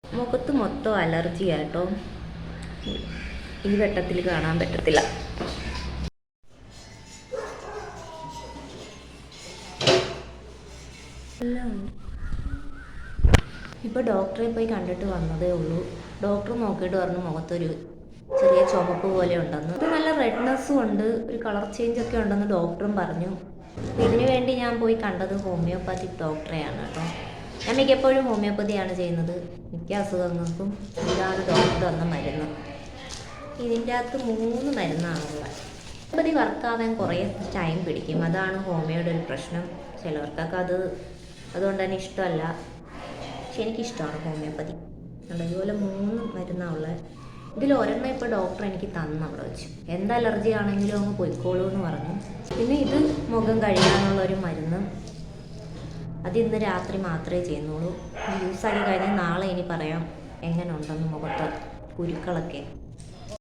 മുഖത്ത് മൊത്തം അലർജിയാട്ടോ. ഈ വെട്ടത്തിൽ കാണാൻ പറ്റത്തില്ല. ഇപ്പോൾ ഡോക്ടറെ പോയി കണ്ടിട്ട് വന്നതേ ഉള്ളൂ. ഡോക്ടർ നോക്കിയിട്ട് പറഞ്ഞു മുഖത്തൊരു ചെറിയ ചുമപ്പ് പോലെ ഉണ്ടെന്ന്. ഇത് നല്ല റെഡ്നെസ്സും ഉണ്ട്, ഒരു കളർ ചേഞ്ച് ഒക്കെ ഉണ്ടെന്ന് ഡോക്ടറും പറഞ്ഞു. ഇതിനു വേണ്ടി ഞാൻ പോയി കണ്ടത് ഹോമിയോപ്പത്തിക് ഡോക്ടറെയാണ് കേട്ടോ. ഞാൻ മിക്കപ്പോഴും ഹോമിയോപ്പതിയാണ് ചെയ്യുന്നത്. മിക്ക അസുഖങ്ങൾക്കും ഇതാണ് ഡോക്ടർ തന്ന മരുന്ന്. ഇതിൻ്റെ അകത്ത് 3 മരുന്നാണുള്ളത്. ഹോമിയോപ്പതി വർക്കാവാൻ കുറേ ടൈം പിടിക്കും. അതാണ് ഹോമിയോയുടെ ഒരു പ്രശ്നം. ചിലവർക്കൊക്കെ അതുകൊണ്ട് തന്നെ ഇഷ്ടമല്ല. പക്ഷെ എനിക്കിഷ്ടമാണ് ഹോമിയോപ്പതി. അതുപോലെ 3 മരുന്നാണ് ഉള്ളത്. ഇതിൽ ഒരെണ്ണം ഇപ്പോൾ ഡോക്ടർ എനിക്ക് തന്നു അവിടെ വെച്ചു. എന്ത് അലർജി ആണെങ്കിലും അങ്ങ് പൊയ്ക്കോളൂ എന്ന് പറഞ്ഞു. പിന്നെ ഇത് മുഖം കഴുകാനുള്ളൊരു മരുന്ന്. അത് ഇന്ന് രാത്രി മാത്രമേ ചെയ്യുന്നുള്ളൂ. യൂസാക്കി കഴിഞ്ഞാൽ നാളെ ഇനി പറയാം എങ്ങനെ ഉണ്ടെന്ന് മുഖത്ത് കുരുക്കളൊക്കെ.